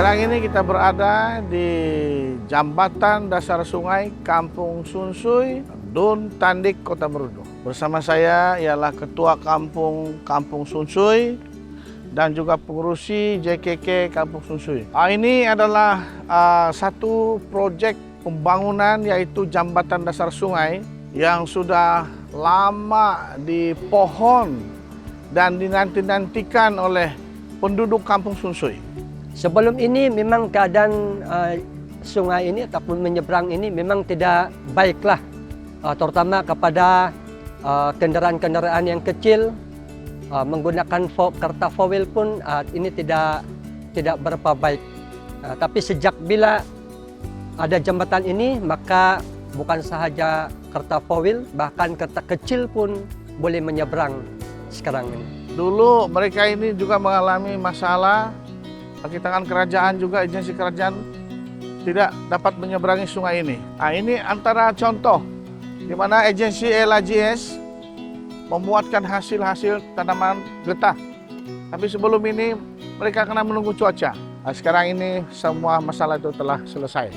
Sekarang ini kita berada di Jambatan Dasar Sungai Kampung Sunsui, Dun Tandik, Kota Merudu. Bersama saya ialah Ketua Kampung Sunsui dan juga pengurusi JKK Kampung Sunsui. Ini adalah satu proyek pembangunan yaitu Jambatan Dasar Sungai yang sudah lama dipohon dan dinanti-nantikan oleh penduduk Kampung Sunsui. Sebelum ini memang keadaan sungai ini ataupun menyeberang ini memang tidak baiklah, terutama kepada kendaraan-kendaraan yang kecil menggunakan kereta four wheel pun ini tidak berapa baik. Tapi sejak bila ada jembatan ini, maka bukan sahaja kereta four wheel, bahkan kereta kecil pun boleh menyeberang sekarang ini. Dulu mereka ini juga mengalami masalah. Kaki tangan kerajaan juga, agensi kerajaan tidak dapat menyeberangi sungai ini. Ini antara contoh di mana agensi LAJS membuatkan hasil-hasil tanaman getah. Tapi sebelum ini mereka kena menunggu cuaca. Sekarang ini semua masalah itu telah selesai.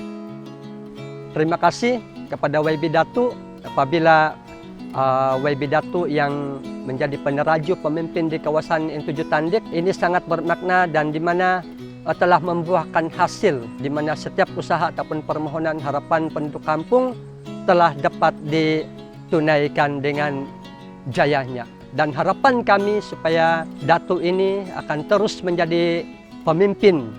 Terima kasih kepada YB Datuk apabila YB Datuk yang menjadi peneraju pemimpin di kawasan N7 Tandik ini sangat bermakna dan di mana telah membuahkan hasil di mana setiap usaha ataupun permohonan harapan penduduk kampung telah dapat ditunaikan dengan jayanya. Dan harapan kami supaya Datuk ini akan terus menjadi pemimpin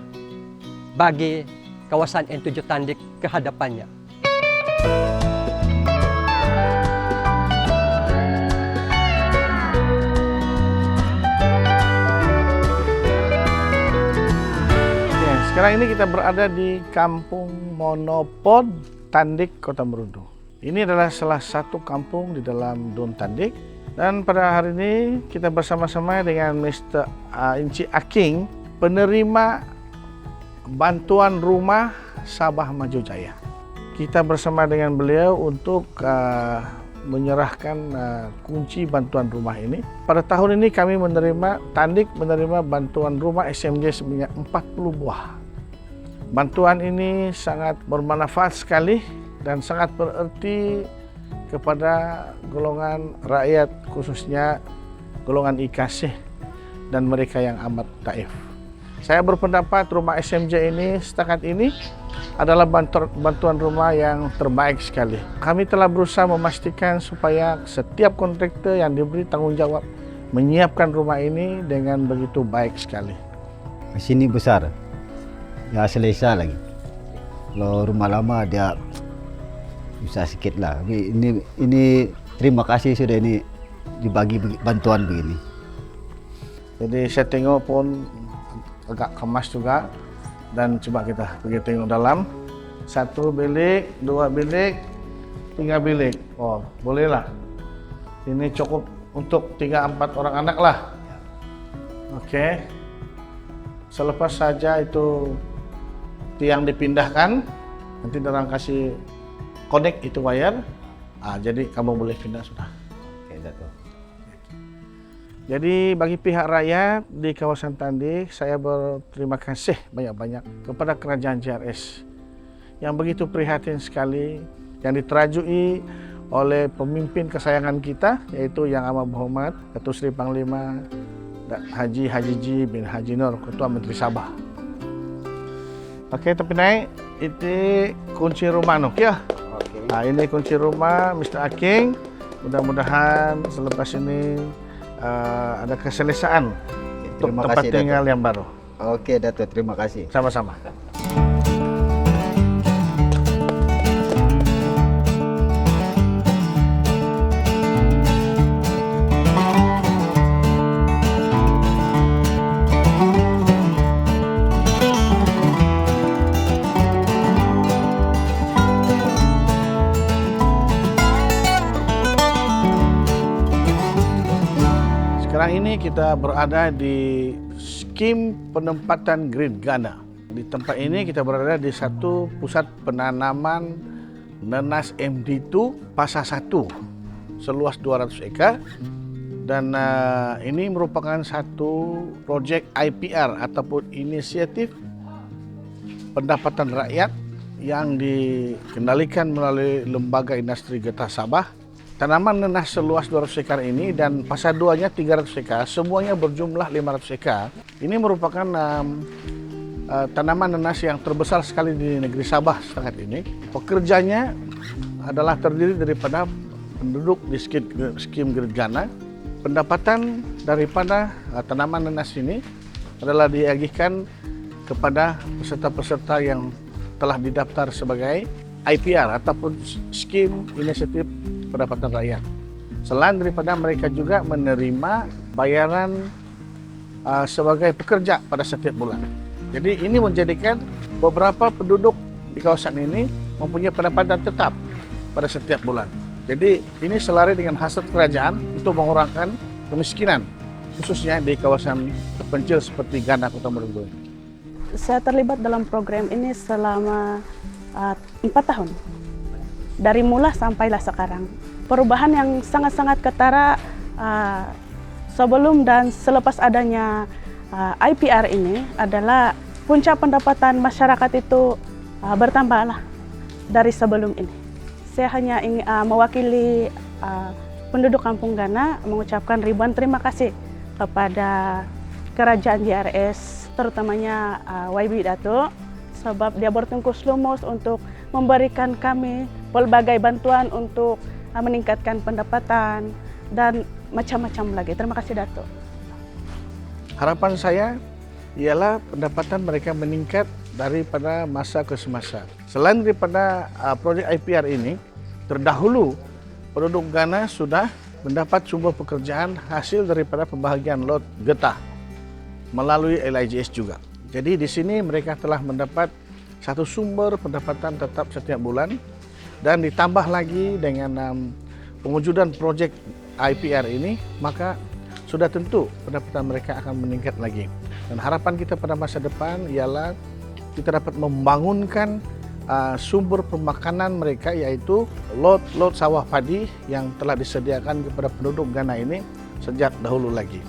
bagi kawasan N7 Tandik ke hadapannya. Sekarang ini kita berada di Kampung Monopod, Tandik, Kota Merudu. Ini adalah salah satu kampung di dalam Dun Tandik. Dan pada hari ini kita bersama-sama dengan Mr. Inci Aking, penerima bantuan rumah Sabah Maju Jaya. Kita bersama dengan beliau untuk menyerahkan kunci bantuan rumah ini. Pada tahun ini kami Tandik menerima bantuan rumah SMJ sebanyak 40 buah. Bantuan ini sangat bermanfaat sekali dan sangat berarti kepada golongan rakyat, khususnya golongan IKASih dan mereka yang amat taif. Saya berpendapat rumah SMJ ini setakat ini adalah bantuan rumah yang terbaik sekali. Kami telah berusaha memastikan supaya setiap kontraktor yang diberi tanggung jawab menyiapkan rumah ini dengan begitu baik sekali. Sini besar, ya selesa lagi. Kalau rumah lama dia susah sikit lah. Ini terima kasih sudah ini dibagi bantuan begini. Jadi saya tengok pun agak kemas juga. Dan coba kita pergi tengok dalam. 1 bilik, 2 bilik, 3 bilik. Oh, bolehlah. Ini cukup untuk 3-4 orang anak lah. Oke. Selepas saja itu tiang dipindahkan, nanti orang kasih connect itu wire. Jadi kamu boleh pindah sudah. Oke, Datuk. Jadi bagi pihak rakyat di kawasan Tandik, saya berterima kasih banyak-banyak kepada kerajaan JRS yang begitu prihatin sekali, yang diterajui oleh pemimpin kesayangan kita, yaitu Yang Amat Berhormat Datuk Seri Panglima Haji Ji bin Haji Nur, Ketua Menteri Sabah. Oke, tapi naik itu kunci rumah nuk ya. Oke. Ini kunci rumah Mr. Aking. Mudah-mudahan selepas ini ada keselesaan untuk tempat tinggal yang baru. Oke, Datuk, terima kasih. Sama-sama. Sekarang ini kita berada di skim penempatan Green Ghana. Di tempat ini kita berada di satu pusat penanaman nenas MD2 Pasar 1 seluas 200 ekar. Dan ini merupakan satu proyek IPR ataupun inisiatif pendapatan rakyat yang dikendalikan melalui Lembaga Industri Getah Sabah. Tanaman nenas seluas 200 hektar ini dan fasa 2-nya 300 hektar, semuanya berjumlah 500 hektar. Ini merupakan tanaman nenas yang terbesar sekali di negeri Sabah saat ini. Pekerjanya adalah terdiri daripada penduduk di skim Gergana. Pendapatan daripada tanaman nenas ini adalah diagihkan kepada peserta-peserta yang telah didaftar sebagai IPR ataupun Skim Inisiatif Pendapatan Rakyat. Selain daripada mereka juga menerima bayaran sebagai pekerja pada setiap bulan. Jadi ini menjadikan beberapa penduduk di kawasan ini mempunyai pendapatan tetap pada setiap bulan. Jadi ini selari dengan hasrat kerajaan untuk mengurangkan kemiskinan, khususnya di kawasan terpencil seperti Gana Kota Merudu. Saya terlibat dalam program ini selama 4 tahun, dari mula sampailah sekarang. Perubahan yang sangat-sangat ketara sebelum dan selepas adanya IPR ini adalah puncak pendapatan masyarakat itu bertambahlah dari sebelum ini. Saya hanya ingin mewakili penduduk Kampung Gana mengucapkan ribuan terima kasih kepada Kerajaan JRS, terutamanya YB Dato, sebab dia bertungkus lumus untuk memberikan kami pelbagai bantuan untuk meningkatkan pendapatan dan macam-macam lagi. Terima kasih Dato. Harapan saya ialah pendapatan mereka meningkat daripada masa ke semasa. Selain daripada projek IPR ini, terdahulu penduduk Gana sudah mendapat sumber pekerjaan hasil daripada pembahagian lot getah melalui LIJS juga. Jadi di sini mereka telah mendapat satu sumber pendapatan tetap setiap bulan dan ditambah lagi dengan pewujudan projek IPR ini, maka sudah tentu pendapatan mereka akan meningkat lagi. Dan harapan kita pada masa depan ialah kita dapat membangunkan sumber pemakanan mereka, yaitu lot sawah padi yang telah disediakan kepada penduduk Gana ini sejak dahulu lagi.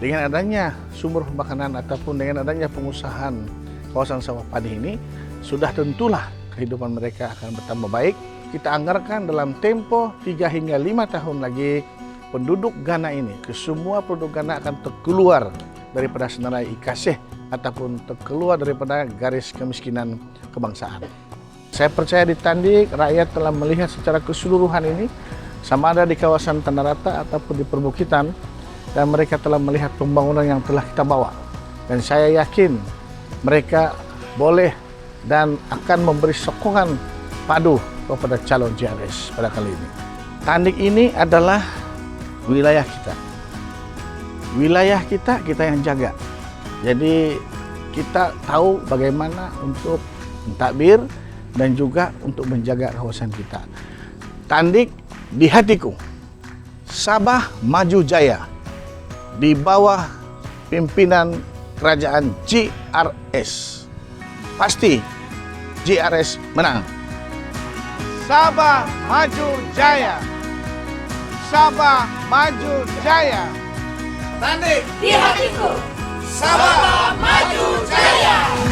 Dengan adanya sumber pemakanan ataupun dengan adanya pengusahaan kawasan sawah padi ini, sudah tentulah kehidupan mereka akan bertambah baik. Kita anggarkan dalam tempo 3 hingga 5 tahun lagi, penduduk Gana ini, kesemua penduduk Gana akan terkeluar daripada senarai ikasih ataupun terkeluar daripada garis kemiskinan kebangsaan. Saya percaya di Tandik, rakyat telah melihat secara keseluruhan ini, sama ada di kawasan Tanah Rata ataupun di perbukitan, dan mereka telah melihat pembangunan yang telah kita bawa. Dan saya yakin mereka boleh dan akan memberi sokongan padu kepada calon JRS pada kali ini. Tandik ini adalah wilayah kita. Wilayah kita yang jaga. Jadi kita tahu bagaimana untuk mentadbir dan juga untuk menjaga kawasan kita. Tandik di hatiku. Sabah maju jaya di bawah pimpinan kerajaan JRS. Pasti JRS menang. Sabah maju jaya. Sabah maju jaya. Tandik Di hatiku, Sabah maju jaya.